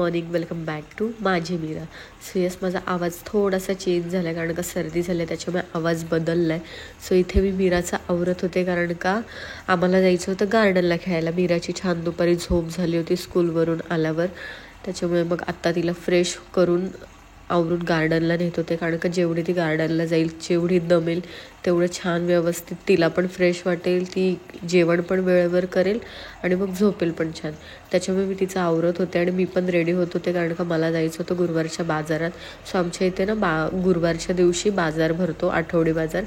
Morning, welcome back to माझी Mira. So yes, माझा आवाज थोडासा चेंज झाला आहे कारण का सर्दी झाली आहे, त्याच्यामुळे आवाज बदलला आहे. सो इथे मी मीराचा आवरत होते कारण का आम्हाला जायचं होतं गार्डनला खेळायला. मीराची छान दुपारी झोप झाली होती स्कूलवरून आल्यावर, त्याच्यामुळे मग आत्ता तिला फ्रेश करून आवरून गार्डनला नेत होते कारण का जेवढी ती गार्डनला जाईल, जेवढी दमेल तेवढं छान व्यवस्थित तिला पण फ्रेश वाटेल, ती जेवण पण वेळेवर करेल आणि मग झोपेल पण छान. त्याच्यामुळे मी तिचं आवरत होते आणि मी पण रेडी होत होते कारण का मला जायचं होतं गुरुवारच्या बाजारात. सो आमच्या इथे ना गुरुवारच्या दिवशी बाजार भरतो, आठवडी बाजार.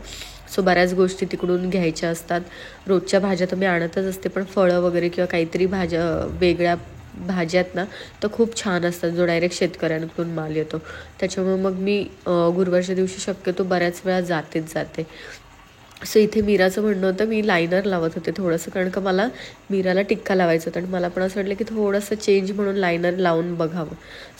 सो बऱ्याच गोष्टी तिकडून घ्यायच्या असतात. रोजच्या भाज्या तर मी आणतच असते, पण फळं वगैरे किंवा काहीतरी भाज्या वेगळ्या भाज्यात ना तर खूप छान असतात, जो डायरेक्ट शेतकऱ्यांकडून माल येतो. त्याच्यामुळे मग मी गुरुवारच्या दिवशी शक्यतो बऱ्याच वेळा जाते. सो इथे मीराचं म्हणणं होतं, मी लायनर लावत होते थोडंसं कारण का मला मीराला टिक्का लावायचं होतं आणि मला पण असं वाटलं की थोडंसं चेंज म्हणून लायनर लावून बघावं.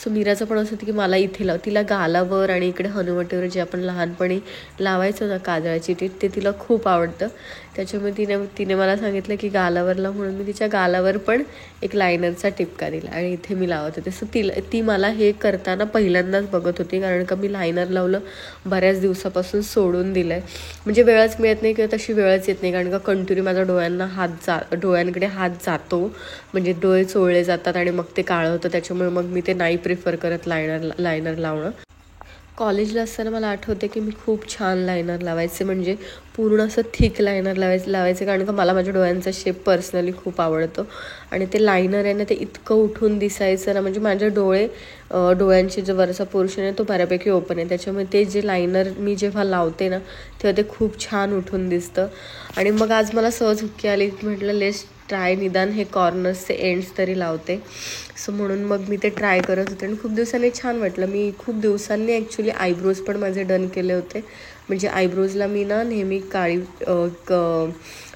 सो मीराचं पण असं होतं की मला इथे तिला गालावर आणि इकडे हनुवटीवर जे आपण लहानपणी लावायचं ना काजळाची टीप, ते तिला खूप आवडतं. त्याच्यामुळे तिने मला सांगितलं की गालावर लाव, म्हणून मी तिच्या गालावर पण एक लायनरचा टिपका दिला आणि इथे मी लावत होते. सो ती मला हे करताना पहिल्यांदाच बघत होती कारण का मी लायनर लावलं बऱ्याच दिवसापासून सोडून दिलं आहे. म्हणजे वेळच मिळत नाही किंवा तशी वेळच येत नाही कारण का कंटिन्यू माझा डोळ्यांकडे हात जातो, म्हणजे डोळे चोळले जातात आणि मग ते काळं होतं. त्याच्यामुळे मग मी ते नाही प्रिफर करत लायनर लावणं. कॉलेजला असताना मला आठवते की मी खूप छान लायनर लावायचे, म्हणजे पूर्ण असं थिक लायनर लावायचे कारण का मला माझ्या डोळ्यांचा शेप पर्सनली खूप आवडतो आणि ते लायनर आहे ना ते इतकं उठून दिसायचं ना, म्हणजे माझे डोळ्यांचे जो वरचा पोर्शन आहे तो बऱ्यापैकी ओपन आहे. त्याच्यामुळे ते जे लायनर मी जेव्हा लावते ना तेव्हा ते खूप छान उठून दिसतं. आणि मग आज मला सहज हुक्की आली, म्हटलं लेट्स ट्राय, निदान हे कॉर्नर्सचे एंड्स तरी लावते. सो म्हणून मग मी ते ट्राय करत होते आणि खूप दिवसांनी छान वाटलं. मी खूप दिवसांनी ॲक्च्युली आयब्रोज पण माझे डन केले होते. म्हणजे आयब्रोजला मी ना नेहमी काळी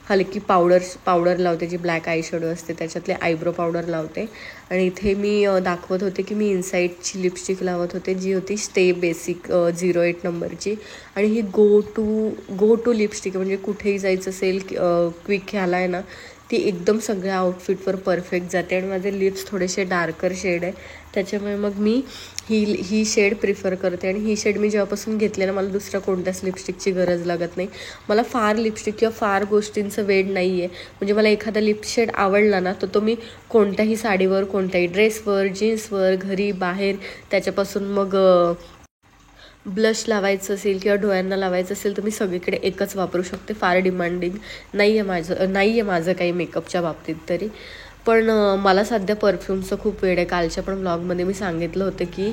हलकी पावडर लावते, जी ब्लॅक आय शेडो असते त्याच्यातले आयब्रो पावडर लावते. आणि इथे मी दाखवत होते की मी इनसाईडची लिपस्टिक लावत होते, जी होती स्टे बेसिक 08 नंबरची. आणि ही गो टू लिपस्टिक, म्हणजे कुठेही जायचं असेल क्विक ह्याला आहे ना, ती एकदम सगळ्या आउटफिटवर परफेक्ट जाते. आणि माझे लिप्स थोडेसे डार्कर शेड आहे, त्याच्यामुळे मग मी ही शेड प्रिफर करते. आणि ही शेड मी जेव्हापासून घेतले ना, मला दुसऱ्या कोणत्याच लिपस्टिकची गरज लागत नाही. मला फार लिपस्टिक किंवा फार गोष्टींचं वेड नाही आहे. म्हणजे मला एखादा लिप शेड आवडला ना तर तो मी कोणत्याही साडीवर, कोणत्याही ड्रेसवर, जीन्सवर, घरी बाहेर, त्याच्यापासून मग ब्लश लावायचं असेल किंवा डोळ्यांना लावायचं असेल तर मी सगळीकडे एकच वापरू शकते. फार डिमांडिंग नाही आहे माझं काही मेकअपच्या बाबतीत तरी. पण मला सध्या परफ्यूमचं खूप वेड आहे. कालच्या पण ब्लॉगमध्ये मी सांगितलं होतं की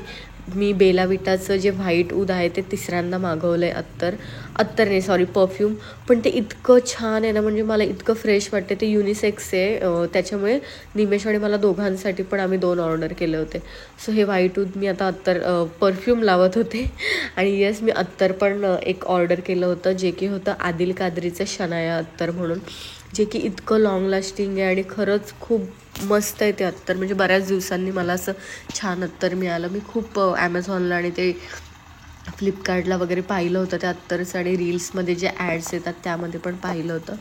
मी बेला विटाचं जे व्हाईट ऊद आहे ते तिसऱ्यांदा मागवलं आहे. अत्तर नाही सॉरी, परफ्यूम. पण ते इतकं छान आहे ना, म्हणजे मला इतकं फ्रेश वाटते. ते युनिसेक्स आहे, त्याच्यामुळे निमेश आणि मला दोघांसाठी पण आम्ही 2 ऑर्डर केले होते. सो हे व्हाईट ऊद मी आता परफ्यूम लावत होते. आणि येस, मी अत्तर पण एक ऑर्डर केलं होतं, जे की होतं आदिल कादरीचं शनाया अत्तर म्हणून, जे की इतकं लाँग लास्टिंग आहे आणि खरंच खूप मस्त आहे ते अत्तर. म्हणजे बऱ्याच दिवसांनी मला असं छान अत्तर मिळालं. मी खूप ॲमेझॉनला आणि ते फ्लिपकार्टला वगैरे पाहिलं होतं ते अत्तरचं, आणि रील्समध्ये जे ॲड्स येतात त्यामध्ये पण पाहिलं होतं.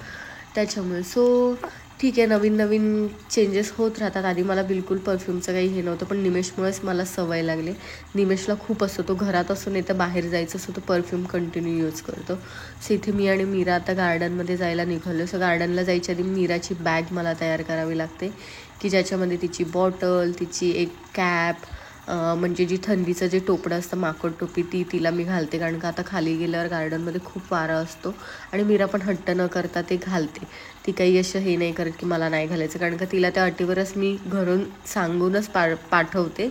त्याच्यामुळे सो ठीक आहे, नवीन चेंजेस होत राहतात. आधी मला बिलकुल परफ्यूमचं काही हे नव्हतं, पण निमेशमुळेच मला सवय लागली. निमेशला खूप असतो, तो घरात असतो नाही तर बाहेर जायचं असतो, तो परफ्यूम कंटिन्यू यूज करतो. सो इथे मी आणि मीरा आता गार्डनमध्ये जायला निघालो. सो गार्डनला जायच्या आधी मीराची बॅग मला तयार करावी लागते, की ज्याच्यामध्ये तिची बॉटल, तिची एक कॅप, म्हणजे जी थंडीचं जे टोपडं असतं माकड टोपी, तिला मी घालते कारण का आता खाली गेल्यावर गार्डनमध्ये खूप वारा असतो. आणि मीरा पण हट्ट न करता ते घालते. ती काही असं हे नाही करत की मला नाही घालायचं, कारण का तिला त्या अटीवरच मी घरून सांगूनच पाठवते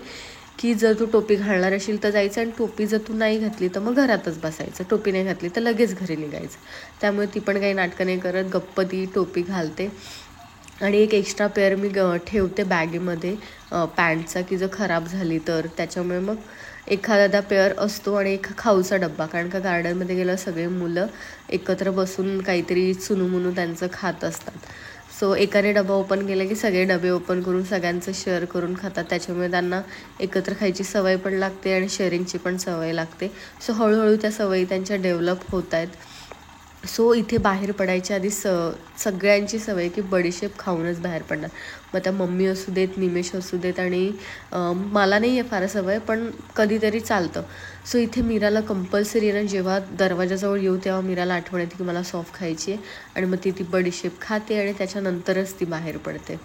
की जर तू टोपी घालणार असेल तर जायचं, आणि टोपी जर तू नाही घातली तर मग घरातच बसायचं. टोपी नाही घातली तर लगेच घरी निघायचं. त्यामुळे ती पण काही नाटकं नाही करत, गप्प ती टोपी घालते. आणि एक एक्स्ट्रा पेअर मी ठेवते बॅगेमध्ये पॅन्टचा, की जर खराब झाली तर. त्याच्यामुळे मग एखादा पेअर असतो. आणि एक खाऊचा डब्बा, कारण का गार्डनमध्ये गेल्यावर सगळे मुलं एकत्र बसून काहीतरी चुनूमुनू त्यांचं खात असतात. सो एकाने डबा ओपन केला की सगळे डबे ओपन करून सगळ्यांचं शेअर करून खातात. त्याच्यामुळे त्यांना एकत्र खायची सवय पण लागते आणि शेअरिंगची पण सवय लागते. सो हळूहळू त्या सवयी त्यांच्या डेव्हलप होत आहेत. सो इथे बाहेर पडायच्या आधी सगळ्यांची सवय की बडीशेप खाऊनच बाहेर पडणार. मग त्या मम्मी असू देत, निमेश असू देत, आणि मला नाही आहे फार सवय, पण कधीतरी चालतं. सो इथे मीराला कंपल्सरी ना, जेव्हा दरवाजाजवळ येऊ तेव्हा मीराला आठवण येते की मला सॉफ खायची आहे, आणि मग ती बडीशेप खाते आणि त्याच्यानंतरच ती बाहेर पडते.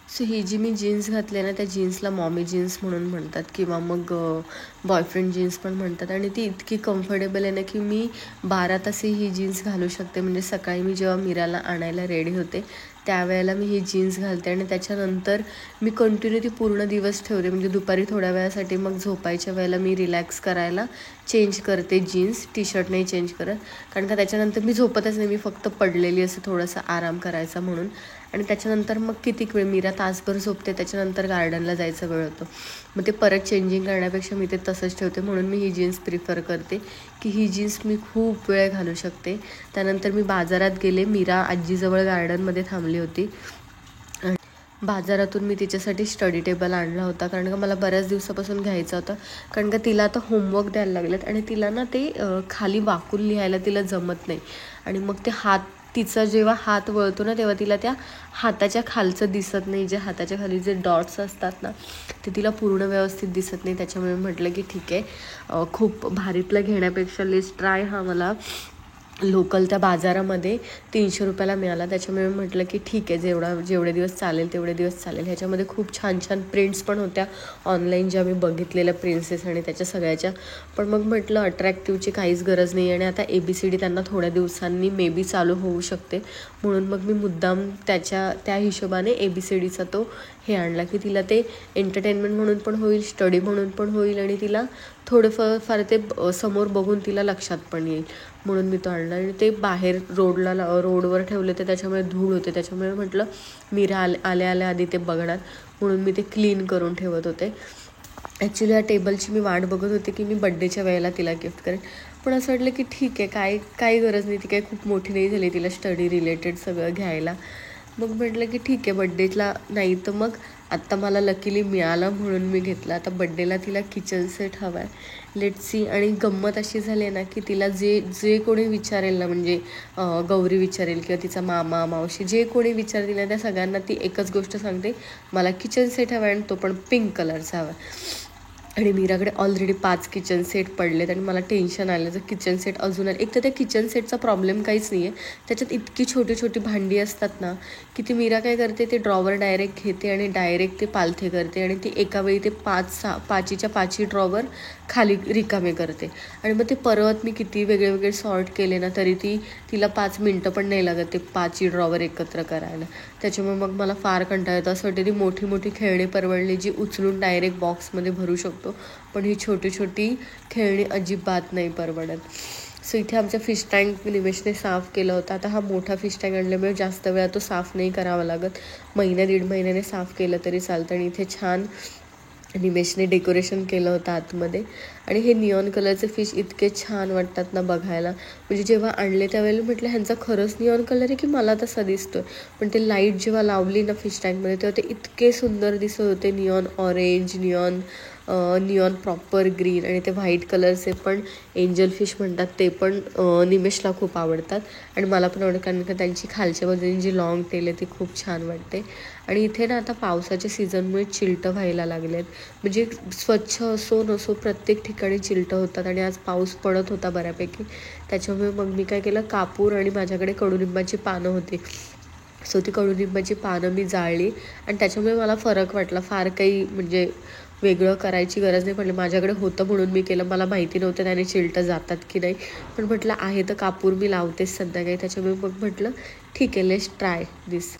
सो ही जी मी जीन्स घातली आहे ना, त्या जीन्सला मॉमी जीन्स म्हणून म्हणतात, किंवा मग बॉयफ्रेंड जीन्स पण म्हणतात. आणि ती इतकी कम्फर्टेबल आहे ना की मी 12 तासही ही जीन्स घालू शकते. म्हणजे सकाळी मी जेव्हा मीराला आणायला रेडी होते त्यावेळेला मी ही जीन्स घालते, आणि त्याच्यानंतर मी कंटिन्यू ती पूर्ण दिवस ठेवते. म्हणजे दुपारी थोड्या वेळासाठी मग झोपायच्या वेळेला मी रिलॅक्स करायला चेंज करते जीन्स, टी शर्ट नाही चेंज करत, कारण का त्याच्यानंतर मी झोपतच नाही, मी फक्त पडलेली असं थोडंसं आराम करायचा म्हणून. आणि त्याच्यानंतर मग कितीक वेळ, मीरा तासभर झोपते, त्याच्यानंतर गार्डनला जायचा वेळ होतो, मग ते परत चेंजिंग करण्यापेक्षा मी ते तसंच ठेवते. म्हणून मी ही जीन्स प्रिफर करते की ही जीन्स मी खूप वेळ घालू शकते. त्यानंतर मी बाजारात गेले, मीरा आजीजवळ गार्डनमध्ये थांबली होती, आणि बाजारातून मी तिच्यासाठी स्टडी टेबल आणला होता, कारण का मला बऱ्याच दिवसापासून घ्यायचा होता. कारण का तिला आता होमवर्क द्यायला लागलेत, आणि तिला ना ते खाली वाकून लिहायला तिला जमत नाही, आणि मग ते तिचा जेव्हा हात वळतो ना तेव्हा तिला त्या हाताच्या खालचं दिसत नाही, जे हाताच्या खाली जे डॉट्स असतात ना ते तिला पूर्ण व्यवस्थित दिसत नाही. त्याच्यामुळे म्हटलं की ठीक आहे, खूप भारीतलं घेण्यापेक्षा लेट्स ट्राय हा मला लोकल त्या बाजारामध्ये 300 रुपयाला मिळाला. त्याच्यामुळे म्हटलं की ठीक आहे, जेवढे दिवस चालेल तेवढे दिवस चालेल. ह्याच्यामध्ये खूप छान छान प्रिंट्स पण होत्या ऑनलाईन, ज्या मी बघितलेल्या प्रिन्सेस आणि त्याच्या सगळ्याच्या. पण मग म्हटलं अट्रॅक्टिव्हची काहीच गरज नाही, आणि आता ABCD त्यांना थोड्या दिवसांनी मे बी चालू होऊ शकते, म्हणून मग मी मुद्दाम त्या हिशोबाने ABCDचा तो हे आणला की तिला ते एंटरटेनमेंट म्हणून पण होईल, स्टडी म्हणून पण होईल, आणि तिला थोडंफार ते समोर बघून तिला लक्षात पण येईल, म्हणून मी तो आणला. आणि ते बाहेर रोडवर ठेवले ते, त्याच्यामुळे धूळ होते, त्याच्यामुळे म्हटलं मीरा आल्या आधी ते बघणार, म्हणून मी ते क्लीन करून ठेवत होते. ॲक्च्युली या टेबलची मी वाट बघत होते की मी बड्डेच्या वेळेला तिला गिफ्ट करेन, पण असं वाटलं की ठीक आहे, काही गरज नाही, ती काही खूप मोठी नाही झाली तिला स्टडी रिलेटेड सगळं घ्यायला. मग म्हटलं की ठीक आहे, बड्डेला नाही तर मग आत्ता मला लकीली मिळालं म्हणून मी घेतला. आता बड्डेला तिला किचन सेट हवा आहे, लेट्स सी. आणि गंमत अशी झाली आहे ना की तिला जे कोणी विचारेल ना, म्हणजे गौरी विचारेल किंवा तिचा मामा मावशी जे कोणी विचारतील ना, त्या सगळ्यांना ती एकच गोष्ट सांगते, मला किचन सेट हवा आहे, आणि तो पण पिंक कलरचा हवा. आणि मीराकडे ऑलरेडी 5 किचन सेट पडलेत, आणि मला टेन्शन आलं जर किचन सेट अजून आले. एक तर त्या किचन सेटचा प्रॉब्लेम काहीच नाही आहे, त्याच्यात इतकी छोटी छोटी भांडी असतात ना की ती मीरा काय करते, ते ड्रॉवर डायरेक्ट घेते आणि डायरेक्ट ते पालथे करते, आणि ती एका वेळी ते 5च्या ड्रॉवर खाली रिकामे करते. आणि मग ते परत मी किती वेगळे सॉर्ट केले ना तरी तिला 5 मिनटं पण नाही लागत ते 5 ड्रॉवर एकत्र करायला. त्याच्यामुळे मग मला फार कंटाळा येतो. असं वाटतं ती मोठी मोठी खेळणी परवडली जी उचलून डायरेक्ट बॉक्समध्ये भरू शकतो, पण ही छोटी छोटी खेळणी अजिबात नाही परवडत. सो इथे आमचा फिश टँक निमेशने साफ केला होता. आता हा मोठा फिश टँक आणल्यामुळे जास्त वेळा तो साफ नाही करावा लागत, 1-1.5 महिन्याने साफ केलं तरी चालतं. आणि इथे छान निमेशने डेकोरेशन केलं होतं आतमध्ये. आणि हे निऑन कलरचे फिश इतके छान वाटतात ना बघायला, म्हणजे जेव्हा आणले त्यावेळेला म्हटलं ह्यांचा खरंच निऑन कलर आहे की मला तसा दिसतोय, पण ते लाईट जेव्हा लावली ना फिश टँकमध्ये तेव्हा ते इतके सुंदर दिसत होते. Neon orange, neon proper green, आणि ते व्हाईट कलरचे पण एंजल फिश म्हणतात ते पण निमेशला खूप आवडतात, आणि मला पण आवडतं, कारण का त्यांची खालच्या बाजूने जी लॉंग टेल आहे ती खूप छान वाटते. आणि इथे ना आता पावसाच्या सीझनमुळे चिलटं व्हायला लागले आहेत, म्हणजे स्वच्छ असो नसो प्रत्येक ठिकाणी चिलटं होतात. आणि आज पाऊस पडत होता बऱ्यापैकी, त्याच्यामुळे मग मी काय केलं, कापूर आणि माझ्याकडे कडुलिंबाची पानं होती, सो ती कडुलिंबाची पानं मी जाळली, आणि त्याच्यामुळे मला फरक वाटला. फार काही म्हणजे वेगळं करायची गरज नाही पडली, माझ्याकडे होतं म्हणून मी केलं. मला माहिती नव्हतं त्याने चिलटं जातात की नाही, पण म्हटलं आहे तर कापूर मी लावतेच संध्याकाळी, त्याच्यामुळे मग म्हटलं ठीक आहे, लेट्स ट्राय दिस.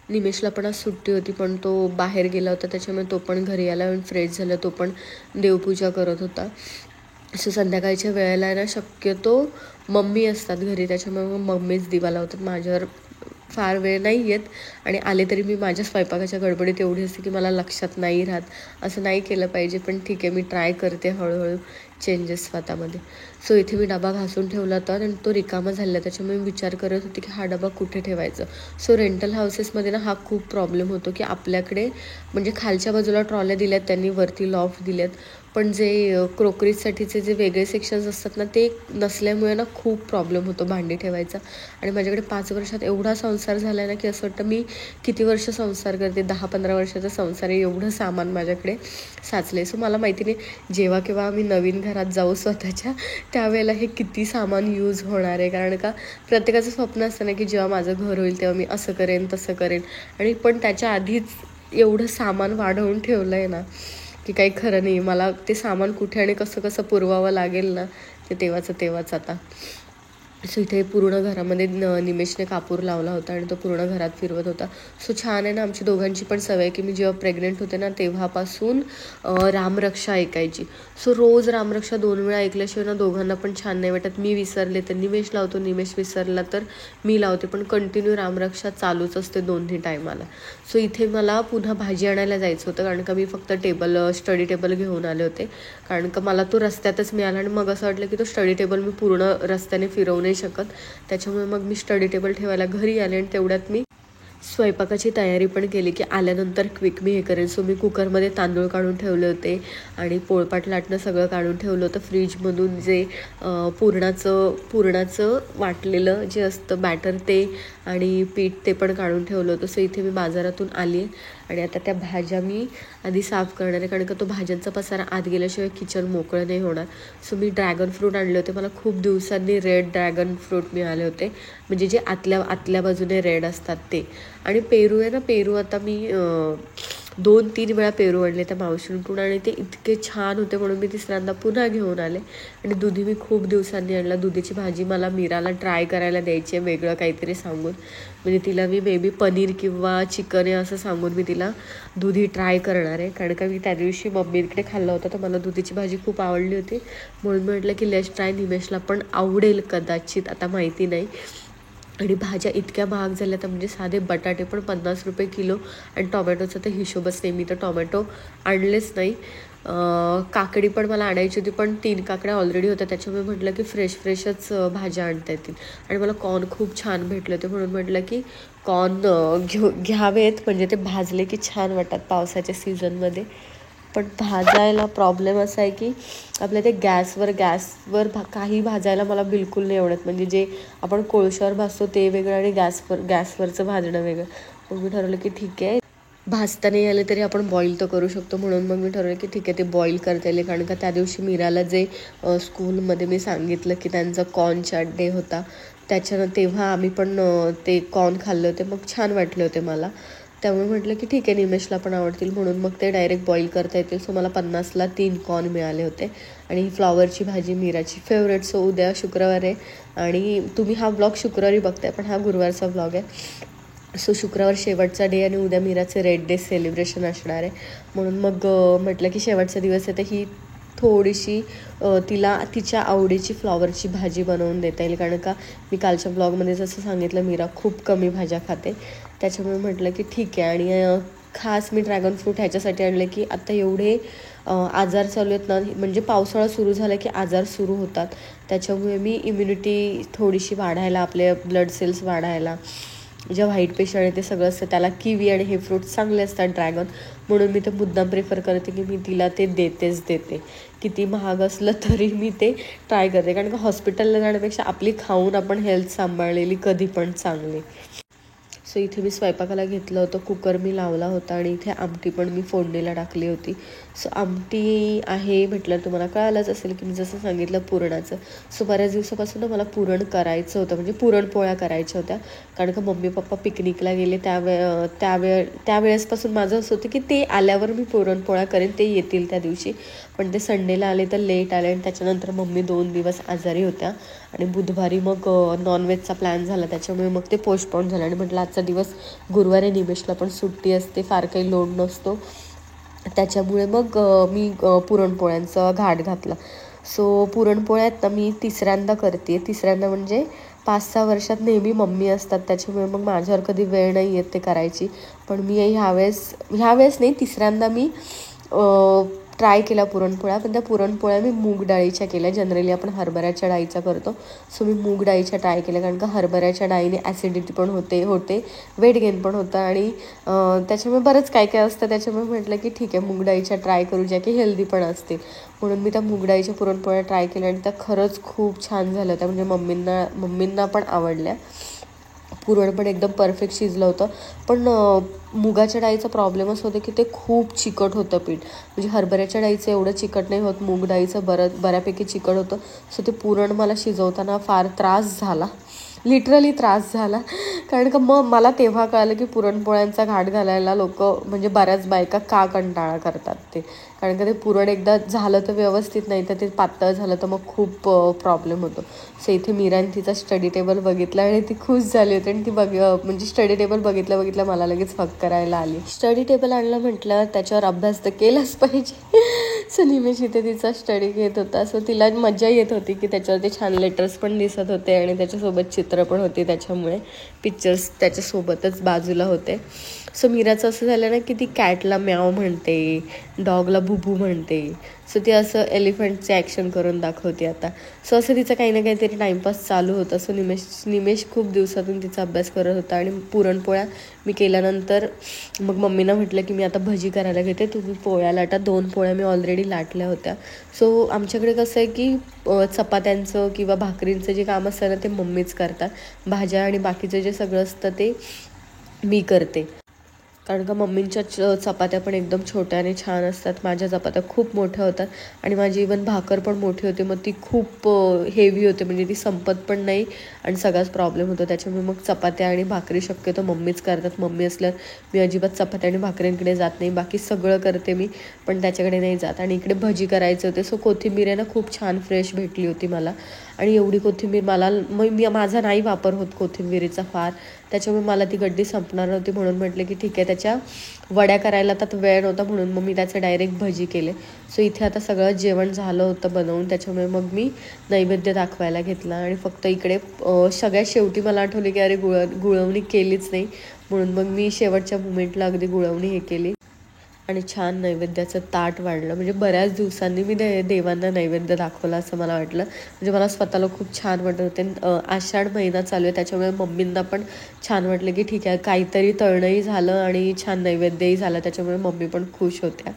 निमेशला पण आज सुट्टी होती, पण तो बाहेर गेला होता, त्याच्यामुळे तो पण घरी आला आणि फ्रेश झाला, तो पण देवपूजा करत होता. सो संध्याकाळच्या वेळेला ना शक्यतो मम्मी असतात घरी, त्याच्यामुळे मग मम्मीच दिवा लावतात. माझ्यावर फार वेळ नाही येत, आणि आले तरी मी माझ्या स्वयंपाकाच्या गडबडीत एवढी असते की मला लक्षात नाही राहत. असं नाही केलं पाहिजे, पण ठीक आहे, मी ट्राय करते हळूहळू. चेंजेस स्वतःमध्ये. सो इथे मी डबा घासून ठेवला होता आणि तो रिकामा झाला, त्याच्यामुळे मी विचार करत होते की हा डबा कुठे ठेवायचा. सो रेंटल हाऊसेसमध्ये ना हा खूप प्रॉब्लेम होतो की आपल्याकडे म्हणजे खालच्या बाजूला ट्रॉल्या दिल्यात त्यांनी, वरती लॉफ्ट दिल्यात, पण जे क्रोकरीजसाठीचे जे वेगळे सेक्शन्स असतात ना ते नसल्यामुळे ना खूप प्रॉब्लेम होतो भांडी ठेवायचा. आणि माझ्याकडे 5 वर्षात एवढा संसार झाला आहे ना की असं वाटतं मी किती वर्ष संसार करते, 10-15 वर्षाचा संसार आहे, एवढं सामान माझ्याकडे साचलं आहे. सो मला माहिती नाही जेव्हा केव्हा आम्ही नवीन घरात जाऊ स्वतःच्या त्यावेळेला हे किती सामान यूज होणार आहे. कारण का प्रत्येकाचं स्वप्न असतं ना की जेव्हा माझं घर होईल तेव्हा मी असं करेन तसं करेन, आणि पण त्याच्या आधीच एवढं सामान वाढवून ठेवलं आहे ना की काही खरं नाही. मला ते सामान कुठे आणि कसं कसं पुरवावं लागेल ना ते तेव्हाच आता. सो इथे पूर्ण घरामध्ये निमेशने कापूर लावला होता आणि तो पूर्ण घरात फिरवत होता. सो छान आहे ना, आमची दोघांची पण सवय की मी जेव्हा प्रेग्नेंट होते ना तेव्हापासून रामरक्षा ऐकायची. सो रोज रामरक्षा 2 वेळा ऐकल्याशिवाय ना दोघांना पण छान नाही वाटत. मी विसरले तर निमेश लावतो, निमेश विसरला तर मी लावते, पण कंटिन्यू रामरक्षा चालूच असते दोन्ही टायमाला. सो इथे मला पुन्हा भाजी आणायला जायचं होतं, कारण का मी फक्त स्टडी टेबल घेऊन आले होते, कारण का मला तो रस्त्यातच मिळाला आणि मग असं वाटलं की तो स्टडी टेबल मी पूर्ण रस्त्याने फिरवू नाही शकत. त्याच्यामुळे मग मी स्टडी टेबल ठेवायला घरी आले आणि तेवढ्यात मी स्वयंपाकाची तयारी पण केली की आल्यानंतर क्विक मी हे करेन. सो मी कुकरमध्ये तांदूळ काढून ठेवले होते आणि पोळपाट लाटणं सगळं काढून ठेवलं होतं. फ्रीजमधून जे पुरणाचं वाटलेलं जे असतं बॅटर ते आणि पीठ ते पण काढून ठेवलं होतं. सो इथे मी बाजारातून आली आणि आता त्या भाज्या मी आधी साफ करणार आहे, कारण का तो भाज्यांचा पसारा आत गेल्याशिवाय किचन मोकळं नाही होणार. सो मी ड्रॅगन फ्रूट आणले होते. मला खूप दिवसांनी रेड ड्रॅगन फ्रूट मिळाले होते, म्हणजे जे आतल्या बाजूने रेड असतात ते. आणि पेरू आहे ना, पेरू आता मी 2-3 वेळा पेरू आणले त्या मावशींकडून आणि ते इतके छान होते म्हणून मी तिसऱ्यांदा पुन्हा घेऊन आले. आणि दुधी मी खूप दिवसांनी आणला. दुधीची भाजी मला मीराला ट्राय करायला द्यायची आहे वेगळं काहीतरी सांगून, म्हणजे तिला मी मे बी पनीर किंवा चिकन आहे असं सांगून मी तिला दुधी ट्राय करणार आहे. कारण का मी त्या दिवशी मम्मीकडे खाल्लं होतं तर मला दुधीची भाजी खूप आवडली होती, म्हणून म्हटलं की लेट्स ट्राय, निमेशला पण आवडेल कदाचित, आता माहिती नाही. आणि भाज्या इतक्या महाग झाल्या तर म्हणजे साधे बटाटे पण 50 रुपये किलो आणि टोमॅटोचा तर हिशोबच नाही. मी तर टोमॅटो आणलेच नाही. काकडी पण मला आणायची होती, पण 3 काकड्या ऑलरेडी होत्या, त्याच्यामुळे म्हटलं की फ्रेशच भाज्या आणता येतील. आणि मला कॉर्न खूप छान भेटले होते म्हणून म्हटलं की कॉर्न घ्यावेत, म्हणजे ते भाजले की छान वाटतात पावसाच्या सीझनमध्ये. पण भाजायला प्रॉब्लेम असा आहे की आपल्या ते गॅसवर काही भाजायला मला बिलकुल नाही आवडत. म्हणजे जे आपण कोळशावर भाजतो ते वेगळं आणि गॅसवरचं भाजणं वेगळं. मग मी ठरवलं की ठीक आहे, भाजता नाही आले तरी आपण बॉईल तर करू शकतो, म्हणून मग मी ठरवलं की ठीक आहे ते बॉईल करता येईल. कारण का त्या दिवशी मीराला जे स्कूलमध्ये मी सांगितलं की त्यांचा कॉर्नचा डे होता, तेव्हा आम्ही पण ते कॉर्न खाल्ले होते, मग छान वाटले होते मला. त्यामुळे म्हटलं की ठीक आहे निमेशला पण आवडतील म्हणून मग ते डायरेक्ट बॉईल करता येतील. सो मला 50ला 3 कॉर्न मिळाले होते. आणि ही फ्लॉवरची भाजी मीराची फेवरेट. सो उद्या शुक्रवार आहे आणि तुम्ही हा ब्लॉग शुक्रवारी बघताय, पण हा गुरुवारचा ब्लॉग आहे. सो शुक्रवार शेवटचा डे आणि उद्या मीराचे रेड डे सेलिब्रेशन असणार आहे, म्हणून मग म्हटलं की शेवटचा दिवस आहे तर ही थोडीशी तिला तिच्या आवडीची फ्लॉवरची भाजी बनवून देता येईल. कारण का मी कालच्या ब्लॉगमध्ये जसं सांगितलं मीरा खूप कमी भाज्या खाते, त्याच्यामुळे म्हटलं की ठीक आहे. आणि खास मी ड्रॅगन फ्रूट ह्याच्यासाठी आणले की आता एवढे आजार चालू आहेत ना, म्हणजे पावसाळा सुरू झाला की आजार सुरू होतात, त्याच्यामुळे मी इम्युनिटी थोडीशी वाढायला, आपले ब्लड सेल्स वाढायला, जे व्हाईट पेशंट आहे ते सगळं असतं त्याला किवी आणि हे फ्रूट्स चांगले असतात ड्रॅगन, म्हणून मी ते मुद्दाम प्रेफर करते की मी तिला ते देते. किती महाग असलं तरी मी ते ट्राय करते, कारण का हॉस्पिटलला जाण्यापेक्षा आपली खाऊन आपण हेल्थ सांभाळलेली कधी पण चांगली. सो इथे मी स्वयंपाकाला घेतलं होतं, कुकर मी लावला होता आणि इथे आमटी पण मी फोडणीला टाकली होती. सो आमटी आहे म्हटलं तुम्हाला कळालंच असेल की मी जसं सांगितलं पुरणाचं. सो बऱ्याच दिवसापासून ना मला पुरण करायचं होतं, म्हणजे पुरणपोळ्या करायच्या होत्या, कारण का मम्मी पप्पा पिकनिकला गेले त्यावेळेसपासून माझं असं होतं की ते आल्यावर मी पुरणपोळ्या करेन, ते येतील त्या दिवशी. पण ते संडेला आले तर लेट आले आणि त्याच्यानंतर मम्मी 2 दिवस आजारी होत्या आणि बुधवारी मग नॉनव्हेजचा प्लॅन झाला, त्याच्यामुळे मग ते पोस्टपोन झालं. आणि म्हटलं आजचा दिवस गुरुवारी निमेशला पण सुट्टी असते, फार काही लोड नसतो, त्याच्यामुळे मग मी पुरणपोळ्यांचा घाट घातला. सो पुरणपोळ्या आता मी तिसऱ्यांदा म्हणजे 5-6 वर्षात नेहमी मम्मी असतात, त्याच्यामुळे मग माझ्यावर कधी वेळ नाही येत ते करायची. पण मी ह्यावेळेस नाही, तिसऱ्यांदा मी ट्राय केला पुरणपोळ्या, पण त्या पुरणपोळ्या मी मूग डाळीच्या केल्या. जनरली आपण हरभऱ्याच्या डाळीच्या करतो, सो मी मूग डाळीच्या ट्राय केल्या, कारण का हरभऱ्याच्या डाळीने ॲसिडिटी पण होते वेट गेन पण होतं, आणि त्याच्यामुळे बरंच काय काय असतं. त्याच्यामुळे म्हटलं की ठीक आहे, मूग डाळीच्या ट्राय करू, ज्या की हेल्दी पण असतील. म्हणून मी त्या मूग डाळीच्या पुरणपोळ्या ट्राय केल्या, आणि त्या खरंच खूप छान झाल्या त्या. म्हणजे मम्मींना पण आवडल्या. पुरण पण एकदम परफेक्ट शिजलं होतं. पण मुगाच्या डाळीचा प्रॉब्लेमच होता की ते खूप चिकट होतं पीठ. म्हणजे हरभऱ्याच्या डाळीचं एवढं चिकट नाही होत, मूग डाळीचं बऱ्यापैकी चिकट होतं. सो ते पुरण मला शिजवताना फार त्रास झाला, लिटरली त्रास झाला. कारण का मग मला तेव्हा कळालं की पुरणपोळ्यांचा घाट घालायला लोक म्हणजे बऱ्याच बायका का कंटाळा करतात ते. कारण का ते पुरण एकदा झालं तर व्यवस्थित, नाही तर ते पातळ झालं तर मग खूप प्रॉब्लेम होतो. सो इथे मीराने तिचा स्टडी टेबल बघितला आणि ती खुश झाली होती, आणि ती म्हणजे स्टडी टेबल बघितलं मला लगेच हक करायला आली. स्टडी टेबल आणलं म्हटलं त्याच्यावर अभ्यास तर केलाच पाहिजे. सो निमेश इथे तिचा स्टडी घेत होता. सो तिला मजा येत होती की त्याच्यावरती छान लेटर्स पण दिसत होते, आणि त्याच्यासोबत चित्र पण होती, त्याच्यामुळे पिक्चर्स त्याच्यासोबतच बाजूला होते. सो मीराचं असं झालं ना की ती कॅटला म्याव म्हणते, डॉगला बुबू म्हणते. सो ती असं एलिफंटचे ॲक्शन करून दाखवते आता. सो असं तिचं काही ना काहीतरी टाईमपास चालू होतं. सो निमेश खूप दिवसातून तिचा अभ्यास करत होता. आणि पुरणपोळ्या मी केल्यानंतर मग मम्मीनं म्हटलं की मी आता भजी करायला घेते, तुम्ही पोळ्या लाटा. 2 पोळ्या मी ऑलरेडी लाटल्या होत्या. सो आमच्याकडे कसं आहे की चपात्यांचं किंवा भाकरींचं जे काम असतं ना ते मम्मीच करतात. भाज्या आणि बाकीचं जे सगळं असतं ते मी करते. कारण का मम्मींच्या चपात्या पण एकदम छोट्या आणि छान असतात. माझ्या चपात्या खूप मोठ्या होतात, आणि माझी इवन भाकर पण मोठी होते. मग ती खूप हेवी होते, म्हणजे ती संपत पण नाही, आणि सगळाच प्रॉब्लेम होतो. त्याच्यामुळे मग चपात्या आणि भाकरी शक्यतो मम्मीच करतात. मम्मी असल्यावर मी अजिबात चपात्या आणि भाकरींकडे जात नाही. बाकी सगळं करते मी, पण त्याच्याकडे नाही जात. आणि इकडे भजी करायचे होते. सो कोथिंबीर आहे ना खूप छान फ्रेश भेटली होती मला, आणि एवढी कोथिंबीर माझा नाही वापर होत कोथिंबीरीचा फार, त्याच्यामुळे मला ती गड्डी संपणार नव्हती. म्हणून म्हटलं की ठीक आहे, त्याच्या वड्या करायला तर वेळ नव्हता, म्हणून मग मी त्याचे डायरेक्ट भजी केले. सो इथे आता सगळं जेवण झालं होतं बनवून, त्याच्यामुळे मग मी नैवेद्य दाखवायला घेतला. आणि फक्त इकडे सगळ्यात शेवटी मला आठवले की अरे गुळवणी केलीच नाही, म्हणून मग मी शेवटच्या मुमेंटला अगदी गुळवणी हे केली, आणि छान नैवेद्याचं ताट वाढलं. म्हणजे बऱ्याच दिवसांनी मी देवांना नैवेद्य दाखवला असं मला वाटलं. म्हणजे मला स्वतःला खूप छान वाटत होते. आषाढ महिना चालू आहे, त्याच्यामुळे मम्मींना पण छान वाटलं की ठीक आहे, काहीतरी तळणंही झालं आणि छान नैवेद्यही झालं, त्याच्यामुळे मम्मी पण खुश होत्या.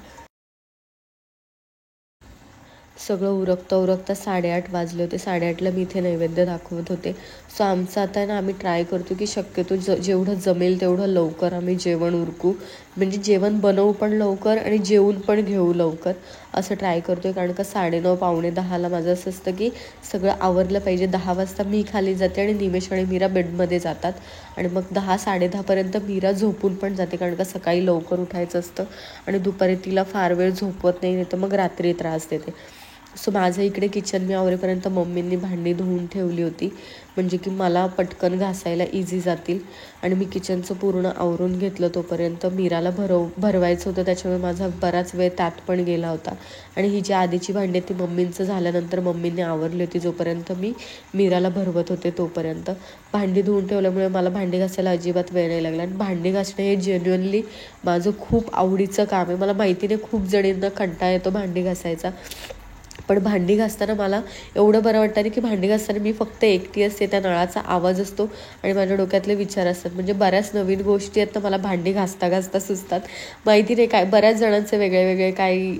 सगळं उरकता 8:30 वाजले होते. 8:30ला मी इथे नैवेद्य दाखवत होते. सो आमचं आता ना आम्ही ट्राय करतो की शक्यतो जेवढं जमेल तेवढं लवकर आम्ही जेवण उरकू, म्हणजे जेवण बनवू पण लवकर आणि जेवून पण घेऊ लवकर, असं ट्राय करतो आहे. कारण का 9:30 पावणे 10ला माझं असं असतं की सगळं आवरलं पाहिजे. 10 वाजता मी खाली जाते आणि निमेश आणि मीरा बेडमध्ये जातात, आणि मग 10-10:30पर्यंत मीरा झोपून पण जाते, कारण का सकाळी लवकर उठायचं असतं, आणि दुपारी तिला फार वेळ झोपवत नाही, तर मग रात्री त्रास देते. सो माझं इकडे किचन मी आवरेपर्यंत मम्मींनी भांडी धुवून ठेवली होती, म्हणजे की मला पटकन घासायला इझी जातील. आणि मी किचनचं पूर्ण आवरून घेतलं. तोपर्यंत मीराला भरवायचं होतं, त्याच्यामुळे माझा बराच वेळ त्यात पण गेला होता. आणि ही जी आधीची भांडी ती मम्मींचं झाल्यानंतर मम्मींनी आवरली होती, जोपर्यंत मी मीराला भरवत होते तोपर्यंत. भांडी धुवून ठेवल्यामुळे मला भांडी घासायला अजिबात वेळ नाही लागला. आणि भांडी घासणे हे जेन्युअनली माझं खूप आवडीचं काम आहे. मला माहिती नाही, खूप जणींना कंटाळा येतो भांडी घासायचा, पण भांडी घासताना मला एवढं बरं वाटतं ना की भांडी घासताना मी फक्त एकटी असते, त्या नळाचा आवाज असतो आणि माझ्या डोक्यातले विचार असतात. म्हणजे बऱ्याच नवीन गोष्टी आहेत तर मला भांडी घासता सुचतात. माहिती नाही काय, बऱ्याच जणांचे वेगळे काही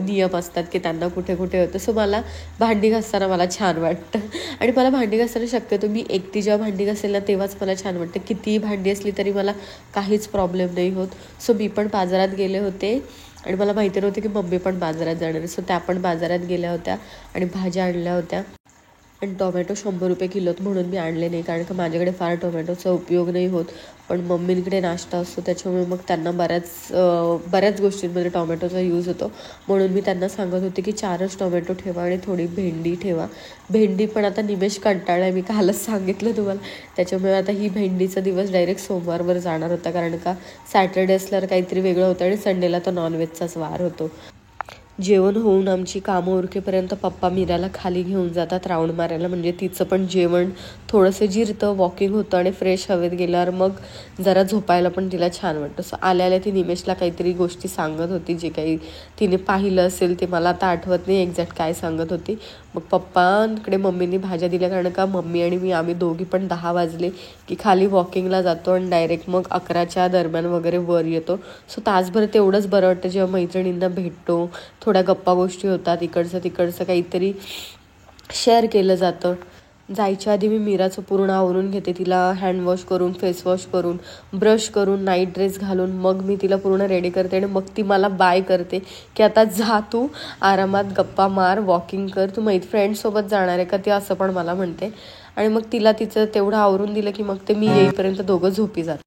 नियम असतात की त्यांना कुठे कुठे होतं. सो मला भांडी घासताना मला छान वाटतं, आणि मला भांडी घासताना शक्यतो मी एकटी जेव्हा भांडी घासेल ना तेव्हाच मला छान वाटतं. कितीही भांडी असली तरी मला काहीच प्रॉब्लेम नाही होत. सो मी पण बाजारात गेले होते, आणि मला माहिती नव्हतं की मम्मी पण बाजारात जाणार आहे. सो त्या पण बाजारात गेल्या होत्या आणि भाज्या आणल्या होत्या. आणि टोमॅटो 100 रुपये किलोत म्हणून मी आणले नाही, कारण का माझ्याकडे फार टोमॅटोचा उपयोग नाही होत. पण मम्मींकडे नाश्ता असतो, त्याच्यामुळे मग त्यांना बऱ्याच गोष्टींमध्ये टोमॅटोचा यूज होतो. म्हणून मी त्यांना सांगत होते की 4च टोमॅटो ठेवा आणि थोडी भेंडी ठेवा. भेंडी पण आता निमेष कंटाळला आहे, मी कालच सांगितलं तुम्हाला. त्याच्यामुळे आता ही भेंडीचा दिवस डायरेक्ट सोमवारवर जाणार होता, कारण का सॅटर्डे असल्यावर काहीतरी वेगळं होतं आणि संडेला तर नॉनव्हेजचाच वार होतो. जेवण होऊन आमची कामं उरकेपर्यंत पप्पा मीराला खाली घेऊन जातात राऊंड मारायला, म्हणजे तिचं पण जेवण थोडंसं जिरतं, वॉकिंग होतं आणि फ्रेश हवेत गेल्यावर मग जरा झोपायला पण तिला छान वाटतं. सो आल्याला ती निमेशला काहीतरी गोष्टी सांगत होती, जे काही तिने पाहिलं असेल ते मला आता आठवत नाही एक्झॅक्ट काय सांगत होती. मग पप्पांकडे मम्मीने भाज्या दिल्या, कारण का मम्मी आणि मी आम्ही दोघी पण 10 वाजले की खाली वॉकिंगला जातो आणि डायरेक्ट मग 11च्या दरम्यान वगैरे वर येतो. सो तासभर तेवढंच बरं वाटतं जेव्हा मैत्रिणींना भेटतो, थोड्या गप्पा गोष्टी होतात, इकडचं तिकडचं काहीतरी शेअर केलं जातं. जायच्या आधी मी मीराचं पूर्ण आवरून घेते, तिला हँडवॉश करून, फेसवॉश करून, ब्रश करून, नाईट ड्रेस घालून मग मी तिला पूर्ण रेडी करते आणि मग ती मला बाय करते की आता जा तू आरामात गप्पा मार, वॉकिंग कर, तू फ्रेंड्ससोबत जाणार आहे का ते असं पण मला म्हणते. आणि मग तिला तिचं तेवढं आवरून दिलं की मग ते मी येईपर्यंत दोघं झोपी जातात.